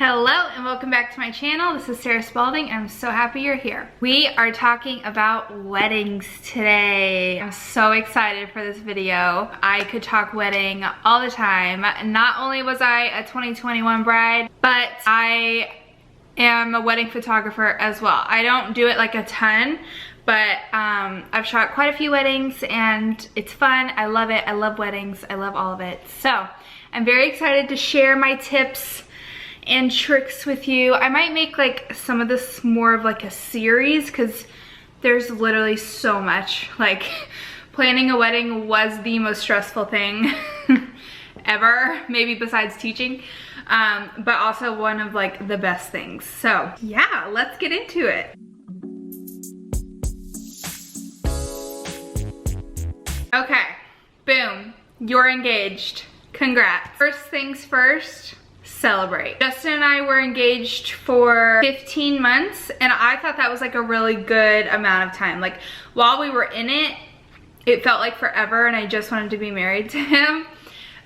Hello and welcome back to my channel. This is Sarah Spalding. I'm so happy you're here. We are talking about weddings today. I'm so excited for this video. I could talk wedding all the time. Not only was I a 2021 bride, but I am a wedding photographer as well. I don't do it like a ton, but I've shot quite a few weddings and it's fun. I love it. I love weddings. I love all of it. So I'm very excited to share my tips and tricks with you. I might make like some of this more of like a series because there's literally so much. Like, planning a wedding was the most stressful thing ever, maybe besides teaching, but also one of like the best things. So yeah, let's get into it. Okay, boom, you're engaged. Congrats. First things first, celebrate. Justin and I were engaged for 15 months and I thought that was like a really good amount of time. Like, while we were in it, it felt like forever and I just wanted to be married to him.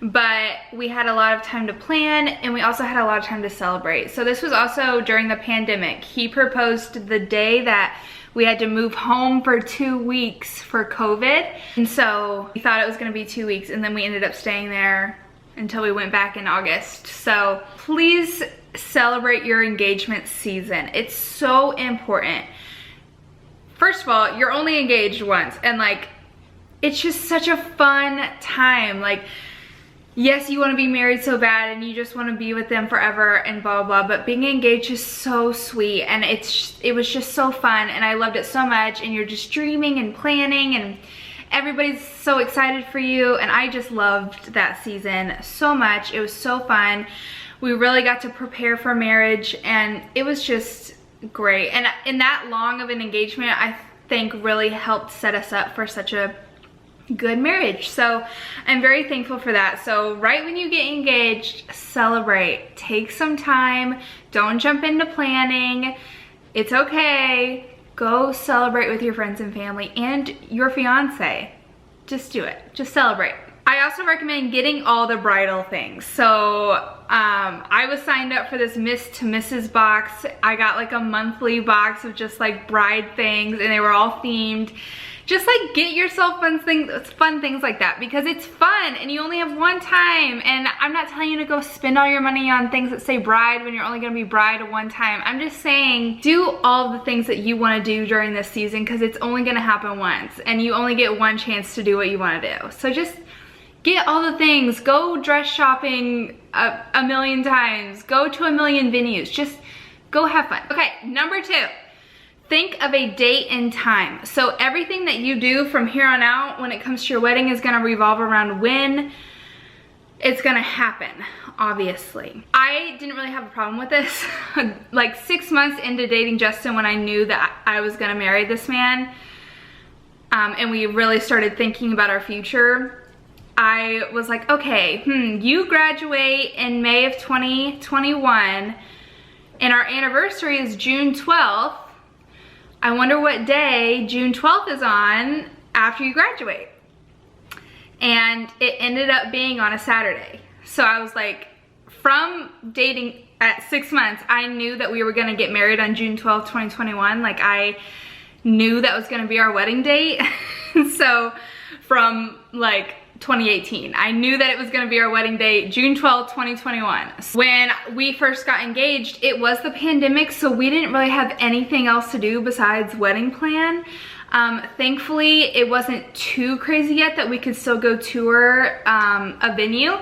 But we had a lot of time to plan and we also had a lot of time to celebrate. So this was also during the pandemic. He proposed the day that we had to move home for 2 weeks for COVID. And so we thought it was gonna be 2 weeks and then we ended up staying there until we went back in August. So please celebrate your engagement season. It's so important. First of all, you're only engaged once and like, it's just such a fun time. Like, yes, you want to be married so bad and you just want to be with them forever and blah, blah, blah, but being engaged is so sweet and it was just so fun and I loved it so much, and you're just dreaming and planning and everybody's so excited for you, and I just loved that season so much. It was so fun. We really got to prepare for marriage and it was just great. And in that long of an engagement, I think really helped set us up for such a good marriage. So I'm very thankful for that. So right when you get engaged, celebrate. Take some time. Don't jump into planning. It's okay. Go celebrate with your friends and family and your fiance. Just do it. Just celebrate. I also recommend getting all the bridal things. So I was signed up for this Miss to Mrs. box. I got like a monthly box of just like bride things and they were all themed. Just like get yourself fun things like that because it's fun and you only have one time. And I'm not telling you to go spend all your money on things that say bride when you're only gonna be bride one time. I'm just saying do all the things that you wanna do during this season because it's only gonna happen once and you only get one chance to do what you wanna do. So just get all the things. Go dress shopping a million times. Go to a million venues. Just go have fun. Okay, number 2. Think of a date and time. So everything that you do from here on out when it comes to your wedding is gonna revolve around when it's gonna happen, obviously. I didn't really have a problem with this. Like 6 months into dating Justin, when I knew that I was gonna marry this man, and we really started thinking about our future, I was like, okay, you graduate in May of 2021 and our anniversary is June 12th. I wonder what day June 12th is on after you graduate. And it ended up being on a Saturday. So I was like, from dating at 6 months, I knew that we were gonna get married on June 12th, 2021. Like, I knew that was gonna be our wedding date. So from like 2018, I knew that it was gonna be our wedding date, June 12th, 2021. When we first got engaged, it was the pandemic, so we didn't really have anything else to do besides wedding plan. Thankfully, it wasn't too crazy yet that we could still go tour a venue.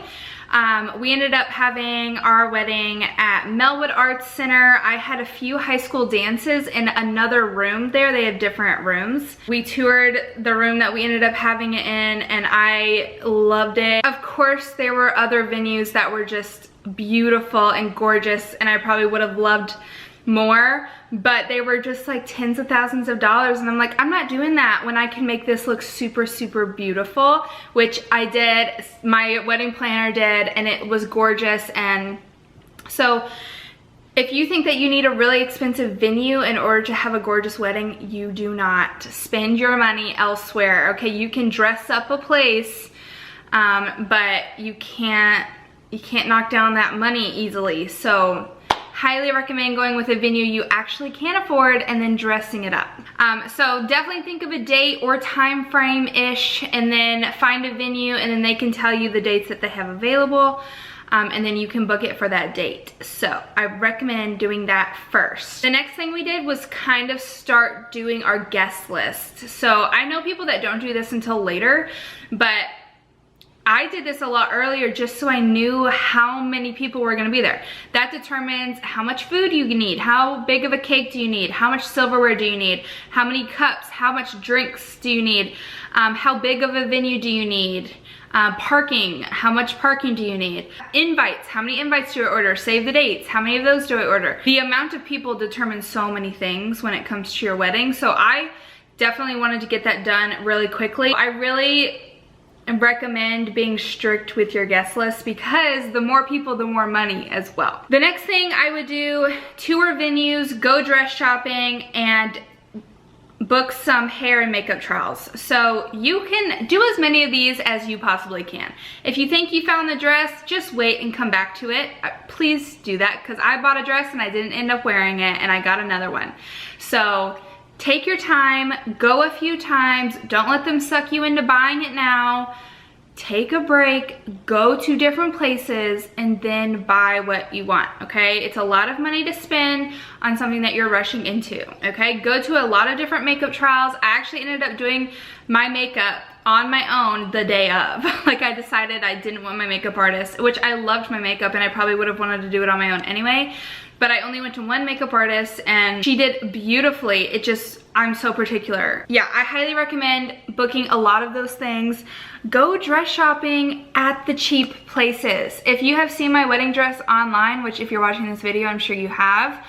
We ended up having our wedding at Melwood Arts Center. I had a few high school dances in another room there. They have different rooms. We toured the room that we ended up having it in and I loved it. Of course, there were other venues that were just beautiful and gorgeous and I probably would have loved more, but they were just like tens of thousands of dollars and I'm like, I'm not doing that when I can make this look super, super beautiful, which I did, my wedding planner did, and it was gorgeous. And so if you think that you need a really expensive venue in order to have a gorgeous wedding, you do not. Spend your money elsewhere. Okay, you can dress up a place, but you can't knock down that money easily. So highly recommend going with a venue you actually can afford and then dressing it up. So definitely think of a date or time frame-ish, and then find a venue, and then they can tell you the dates that they have available. And then you can book it for that date. So I recommend doing that first. The next thing we did was kind of start doing our guest list. So I know people that don't do this until later, but I did this a lot earlier just so I knew how many people were gonna be there. That determines how much food you need, how big of a cake do you need, how much silverware do you need, how many cups, how much drinks do you need, how big of a venue do you need, parking, how much parking do you need? Invites, how many invites do I order? Save the dates, how many of those do I order? The amount of people determines so many things when it comes to your wedding. So I definitely wanted to get that done really quickly. I really recommend being strict with your guest list because the more people, the more money as well. The next thing I would do, tour venues, go dress shopping, and book some hair and makeup trials. So you can do as many of these as you possibly can. If you think you found the dress, just wait and come back to it. Please do that, because I bought a dress and I didn't end up wearing it, and I got another one. So take your time, go a few times, don't let them suck you into buying it now. Take a break, go to different places, and then buy what you want, okay? It's a lot of money to spend on something that you're rushing into, okay? Go to a lot of different makeup trials. I actually ended up doing my makeup on my own the day of. Like, I decided I didn't want my makeup artist, which I loved my makeup and I probably would have wanted to do it on my own anyway. But I only went to one makeup artist and she did beautifully. It just, I'm so particular. Yeah, I highly recommend booking a lot of those things. Go dress shopping at the cheap places. If you have seen my wedding dress online, which if you're watching this video, I'm sure you have,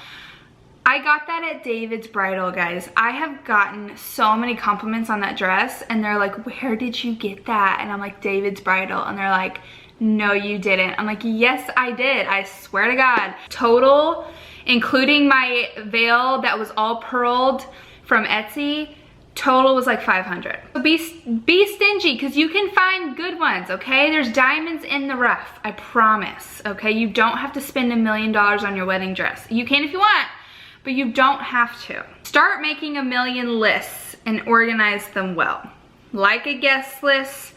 I got that at David's Bridal, guys. I have gotten so many compliments on that dress, and they're like, where did you get that? And I'm like, David's Bridal. And they're like, no, you didn't. I'm like, yes, I did. I swear to God. Total, including my veil that was all pearled from Etsy, total was like $500. So be stingy, because you can find good ones, okay? There's diamonds in the rough, I promise, okay? You don't have to spend $1 million on your wedding dress. You can if you want, but you don't have to. Start making 1,000,000 lists and organize them well. Like a guest list,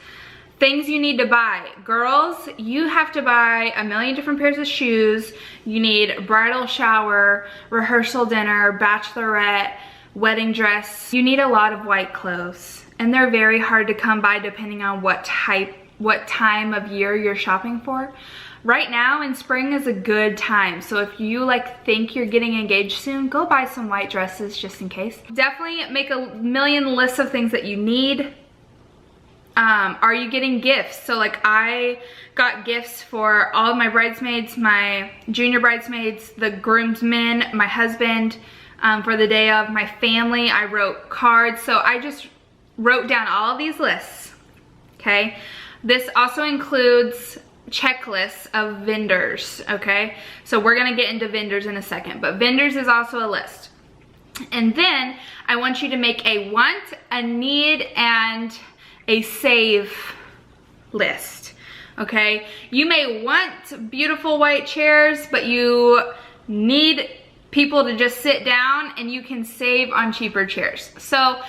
things you need to buy. Girls, you have to buy 1,000,000 different pairs of shoes. You need bridal shower, rehearsal dinner, bachelorette, wedding dress. You need a lot of white clothes, and they're very hard to come by depending on what time of year you're shopping for. Right now in spring is a good time, so if you like think you're getting engaged soon, go buy some white dresses just in case. Definitely make 1,000,000 lists of things that you need. Are you getting gifts? So like, I got gifts for all of my bridesmaids, my junior bridesmaids, the groomsmen, my husband, for the day of, my family. I wrote cards. So I just wrote down all of these lists, okay? This also includes checklists of vendors, okay? So we're gonna get into vendors in a second, but vendors is also a list. And then I want you to make a want, a need, and a save list, okay? You may want beautiful white chairs, but you need people to just sit down, and you can save on cheaper chairs. So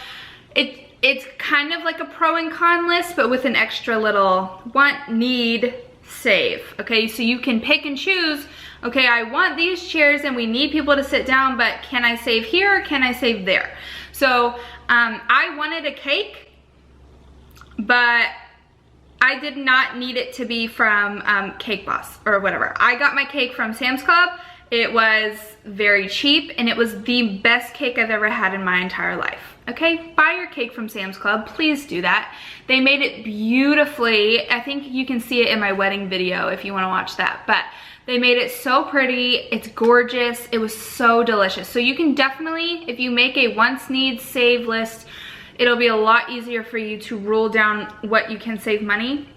it's kind of like a pro and con list, but with an extra little want, need, save, okay? So you can pick and choose, okay, I want these chairs and we need people to sit down, but can I save here or can I save there? So I wanted a cake, but I did not need it to be from Cake Boss or whatever. I got my cake from Sam's Club. It was very cheap, and it was the best cake I've ever had in my entire life. Okay, buy your cake from Sam's Club, please do that. They made it beautifully. I think you can see it in my wedding video if you wanna watch that, but they made it so pretty, it's gorgeous, it was so delicious. So you can definitely, if you make a wants, needs, save list, it'll be a lot easier for you to rule down what you can save money,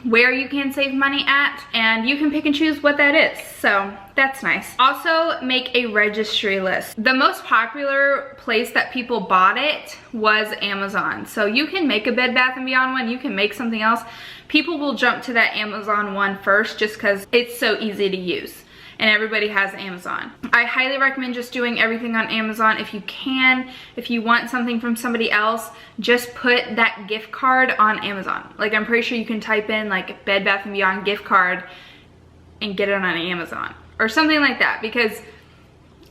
where you can save money at, and you can pick and choose what that is. So that's nice. Also, make a registry list. The most popular place that people bought it was Amazon. So you can make a Bed Bath & Beyond one, you can make something else. People will jump to that Amazon one first just because it's so easy to use. and everybody has Amazon. I highly recommend just doing everything on Amazon if you can. If you want something from somebody else, just put that gift card on Amazon. Like, I'm pretty sure you can type in like Bed Bath & Beyond gift card and get it on Amazon or something like that, because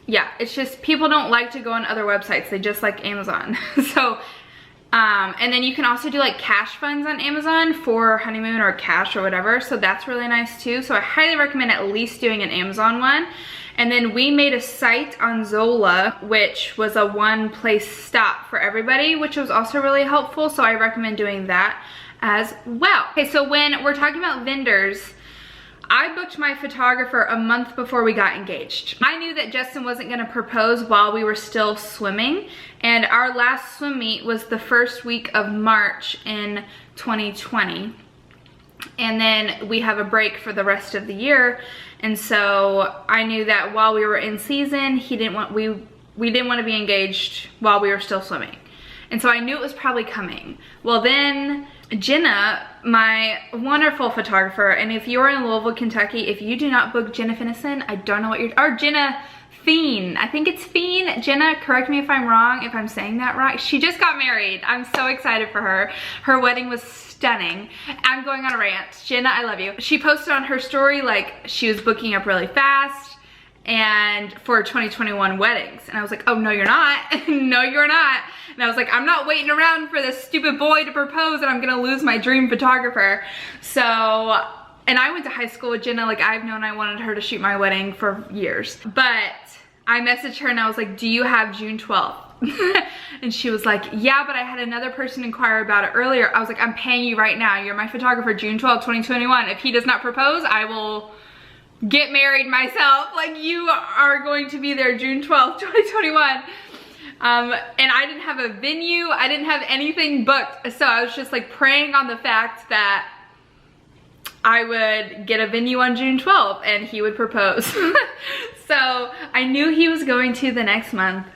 yeah, it's just people don't like to go on other websites, they just like Amazon. So and then you can also do like cash funds on Amazon for honeymoon or cash or whatever, so that's really nice too. So I highly recommend at least doing an Amazon one. And then we made a site on Zola, which was a one place stop for everybody, which was also really helpful, so I recommend doing that as well. Okay, so when we're talking about vendors, I booked my photographer a month before we got engaged. I knew that Justin wasn't gonna propose while we were still swimming, and our last swim meet was the first week of March in 2020. And then we have a break for the rest of the year, and so I knew that while we were in season, we didn't want to be engaged while we were still swimming. And so I knew it was probably coming. Well, then Jenna, my wonderful photographer, and if you're in Louisville, Kentucky, if you do not book Jenna Finnison, I don't know what you're, or Jenna Feen, I think it's Feen. Jenna, correct me if I'm wrong, if I'm saying that right. She just got married. I'm so excited for her. Her wedding was stunning. I'm going on a rant. Jenna, I love you. She posted on her story like she was booking up really fast and for 2021 weddings. And I was like, oh, no, you're not. No, you're not. And I was like, I'm not waiting around for this stupid boy to propose and I'm gonna lose my dream photographer. So, and I went to high school with Jenna. Like, I've known I wanted her to shoot my wedding for years. But I messaged her and I was like, do you have June 12th? And she was like, yeah, but I had another person inquire about it earlier. I was like, I'm paying you right now. You're my photographer, June 12th, 2021. If he does not propose, I will get married myself. Like, you are going to be there June 12th, 2021. And I didn't have a venue, I didn't have anything booked. So I was just like praying on the fact that I would get a venue on June 12th and he would propose. So I knew he was going to the next month.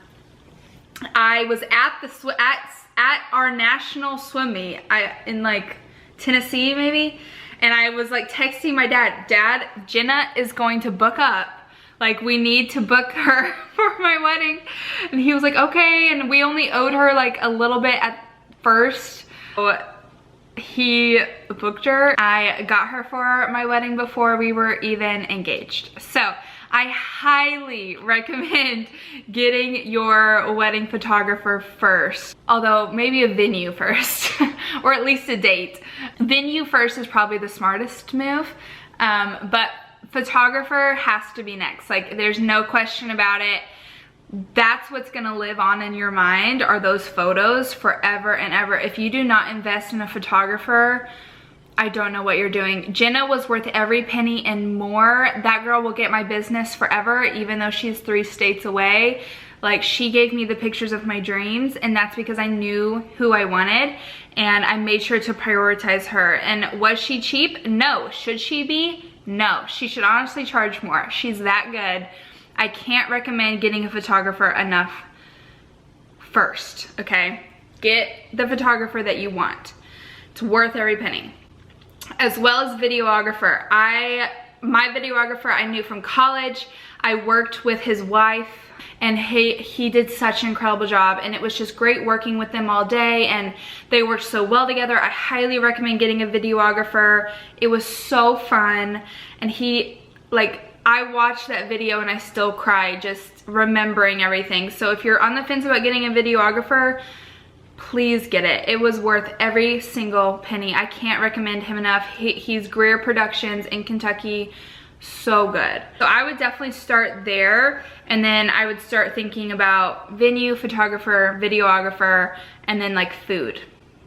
I was at our national swim meet in like Tennessee maybe. And I was like texting my dad, Dad, Jenna is going to book up. Like, we need to book her for my wedding. And he was like, okay. And we only owed her like a little bit at first. So he booked her. I got her for my wedding before we were even engaged. So I highly recommend getting your wedding photographer first. Although maybe a venue first, or at least a date. Venue first is probably the smartest move, but photographer has to be next. Like, there's no question about it. That's what's gonna live on in your mind, are those photos forever and ever. If you do not invest in a photographer, I don't know what you're doing. Jenna was worth every penny and more. That girl will get my business forever, even though she's 3 states away. Like, she gave me the pictures of my dreams, and that's because I knew who I wanted, and I made sure to prioritize her. And was she cheap? No. Should she be? No. She should honestly charge more. She's that good. I can't recommend getting a photographer enough first, okay? Get the photographer that you want. It's worth every penny. As well as videographer. My videographer I knew from college. I worked with his wife, and he did such an incredible job, and it was just great working with them all day, and they worked so well together. I highly recommend getting a videographer. It was so fun, and I watched that video and I still cry just remembering everything. So if you're on the fence about getting a videographer, please get it. It was worth every single penny. I can't recommend him enough. He's Greer Productions in Kentucky. So good. So I would definitely start there, and then I would start thinking about venue, photographer, videographer, and then like food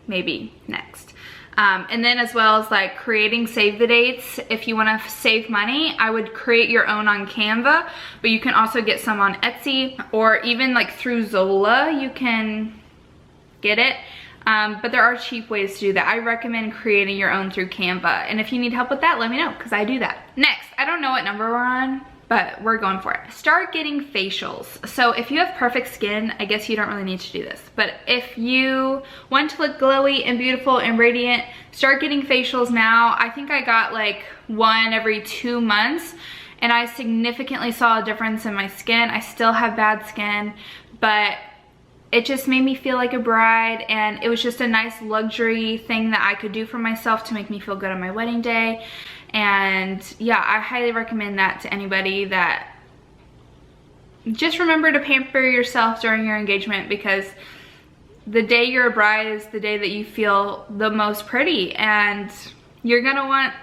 maybe next. And then as well as like creating save the dates. If you want to save money, I would create your own on Canva, but you can also get some on Etsy, or even like through Zola you can get it. But there are cheap ways to do that. I recommend creating your own through Canva. And if you need help with that, let me know, because I do that. Next, I don't know what number we're on, but we're going for it. Start getting facials. So if you have perfect skin, I guess you don't really need to do this. But if you want to look glowy and beautiful and radiant, start getting facials now. I think I got like one every 2 months. and I significantly saw a difference in my skin. I still have bad skin, but it just made me feel like a bride, and it was just a nice luxury thing that I could do for myself to make me feel good on my wedding day. And yeah, I highly recommend that to anybody. That just remember to pamper yourself during your engagement, because the day you're a bride is the day that you feel the most pretty, and you're gonna want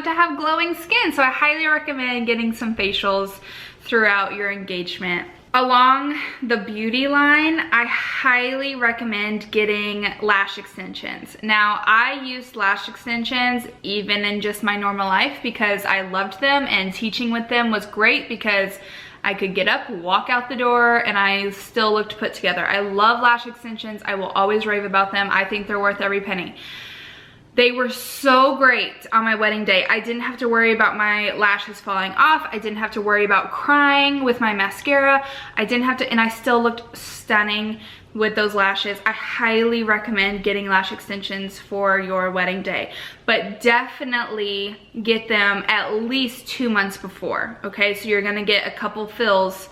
to have glowing skin. So I highly recommend getting some facials throughout your engagement. Along the beauty line, I highly recommend getting lash extensions. Now, I used lash extensions even in just my normal life because I loved them, and teaching with them was great because I could get up, walk out the door, and I still looked put together. I love lash extensions. I will always rave about them. I think they're worth every penny. They were so great on my wedding day. I didn't have to worry about my lashes falling off. I didn't have to worry about crying with my mascara. I didn't have to, and I still looked stunning with those lashes. I highly recommend getting lash extensions for your wedding day, but definitely get them at least 2 months before, okay? So you're gonna get a couple fills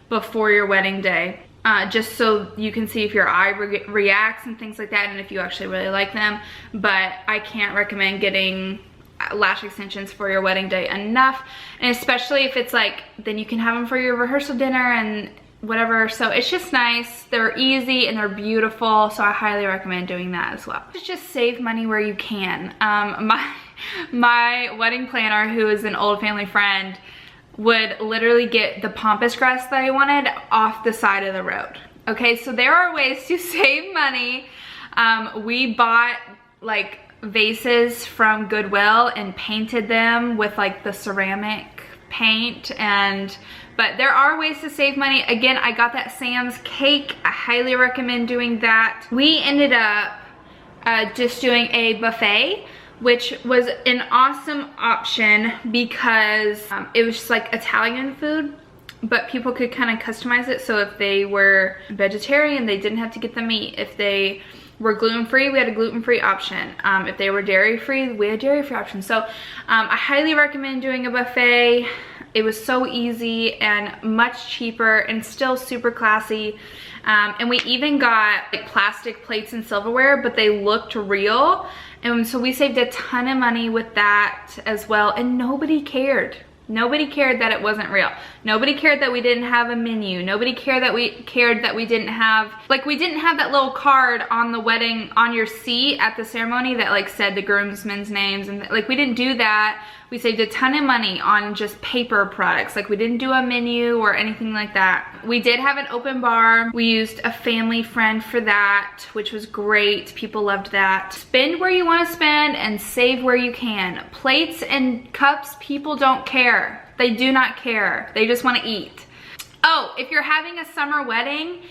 before your wedding day. Just so you can see if your eye reacts and things like that, and if you actually really like them. But I can't recommend getting lash extensions for your wedding day enough, and especially if it's like, then you can have them for your rehearsal dinner and whatever. So it's just nice, they're easy, and they're beautiful, so I highly recommend doing that as well. Just save money where you can. My wedding planner, who is an old family friend, would literally get the pampas grass that I wanted off the side of the road. Okay, so there are ways to save money. We bought like vases from Goodwill and painted them with like the ceramic paint, but there are ways to save money. Again, I got that Sam's cake. I highly recommend doing that. We ended up just doing a buffet, which was an awesome option because it was just like Italian food, but people could kind of customize it. So if they were vegetarian, they didn't have to get the meat. If they were gluten-free, we had a gluten-free option. If they were dairy-free, we had dairy-free option. So I highly recommend doing a buffet. It was so easy and much cheaper and still super classy. And we even got like plastic plates and silverware, but they looked real. And so we saved a ton of money with that as well, and nobody cared. Nobody cared that it wasn't real. Nobody cared that we didn't have a menu. Nobody cared that we didn't have, like, we didn't have that little card on the wedding, on your seat at the ceremony that like said the groomsmen's names, and like we didn't do that. We saved a ton of money on just paper products. Like we didn't do a menu or anything like that. We did have an open bar. We used a family friend for that, which was great. People loved that. Spend where you want to spend and save where you can. Plates and cups, people don't care. They do not care. They just want to eat. Oh, if you're having a summer wedding,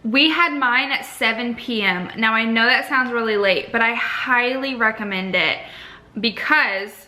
we had mine at 7 p.m. Now I know that sounds really late, but I highly recommend it because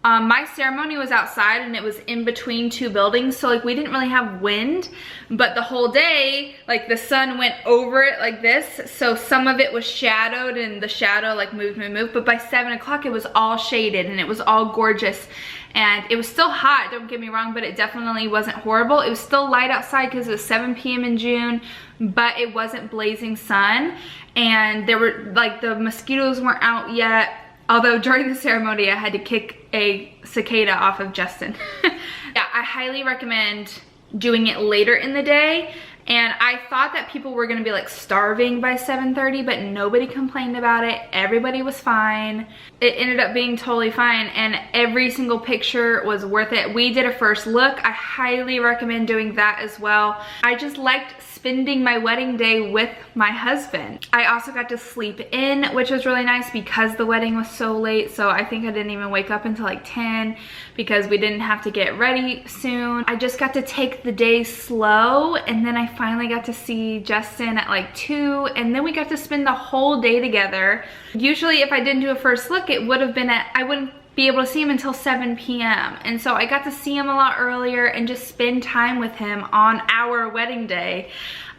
my ceremony was outside and it was in between two buildings, so like we didn't really have wind, but the whole day like the sun went over it like this, so some of it was shadowed and the shadow like moved, but by 7 o'clock it was all shaded and it was all gorgeous. And it was still hot, don't get me wrong, but it definitely wasn't horrible. It was still light outside because it was 7 p.m. in June, but it wasn't blazing sun, and there were like the mosquitoes weren't out yet. Although during the ceremony, I had to kick a cicada off of Justin. Yeah, I highly recommend doing it later in the day. And I thought that people were gonna be like starving by 7:30, but nobody complained about it. Everybody was fine. It ended up being totally fine, and every single picture was worth it. We did a first look. I highly recommend doing that as well. I just liked spending my wedding day with my husband. I also got to sleep in, which was really nice because the wedding was so late. So I think I didn't even wake up until like 10 because we didn't have to get ready soon. I just got to take the day slow, and then I finally got to see Justin at like 2, and then we got to spend the whole day together. Usually if I didn't do a first look, it would have been I wouldn't be able to see him until 7 p.m. And so I got to see him a lot earlier and just spend time with him on our wedding day.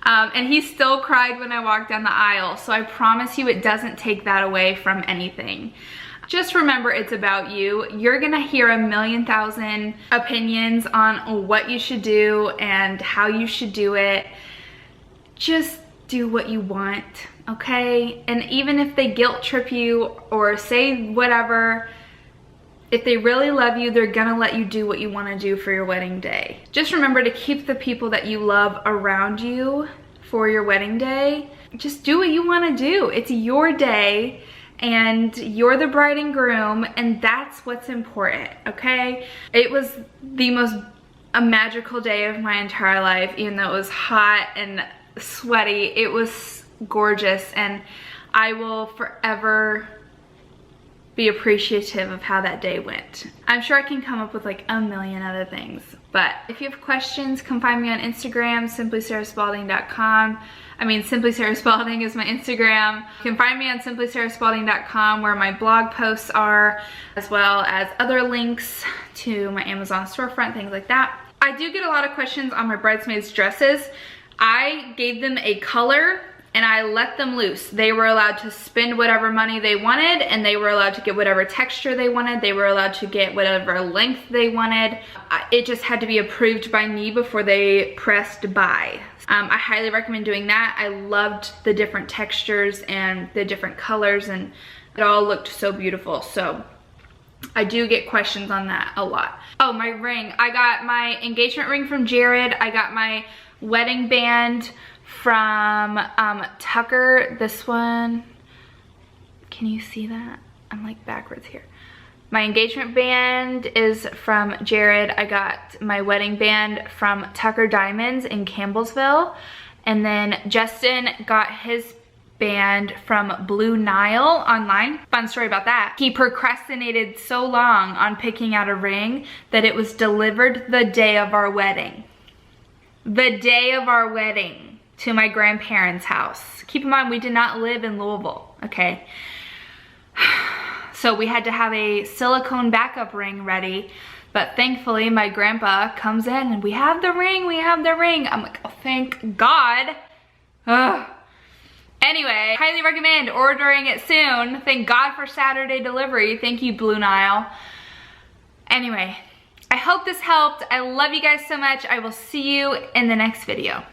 And he still cried when I walked down the aisle. So I promise you it doesn't take that away from anything. Just remember, it's about you. You're gonna hear a million thousand opinions on what you should do and how you should do it. Just do what you want, okay? And even if they guilt trip you or say whatever, if they really love you, they're gonna let you do what you wanna do for your wedding day. Just remember to keep the people that you love around you for your wedding day. Just do what you wanna do. It's your day and you're the bride and groom, and that's what's important, okay? It was the most magical day of my entire life, even though it was hot and sweaty. It was gorgeous, and I will forever be appreciative of how that day went. I'm sure I can come up with like a million other things, but if you have questions, come find me on Instagram, simplysarahspalding.com. I mean, Simply Sarah Spalding is my Instagram. You can find me on simplysarahspalding.com where my blog posts are, as well as other links to my Amazon storefront, things like that. I do get a lot of questions on my bridesmaids' dresses. I gave them a color and I let them loose. They were allowed to spend whatever money they wanted, and they were allowed to get whatever texture they wanted. They were allowed to get whatever length they wanted. It just had to be approved by me before they pressed buy. I highly recommend doing that. I loved the different textures and the different colors, and it all looked so beautiful. So I do get questions on that a lot. Oh, my ring. I got my engagement ring from Jared. I got my wedding band from Tucker. This one, can you see that? I'm like backwards here. My engagement band is from Jared. I got my wedding band from Tucker Diamonds in Campbellsville. And then Justin got his band from Blue Nile online. Fun story about that. He procrastinated so long on picking out a ring that it was delivered the day of our wedding. The day of our wedding to my grandparents' house. Keep in mind, we did not live in Louisville, okay? So we had to have a silicone backup ring ready, but thankfully my grandpa comes in and we have the ring, we have the ring. I'm like, oh, thank God. Ugh. Anyway, highly recommend ordering it soon. Thank God for Saturday delivery. Thank you, Blue Nile. Anyway, I hope this helped. I love you guys so much. I will see you in the next video.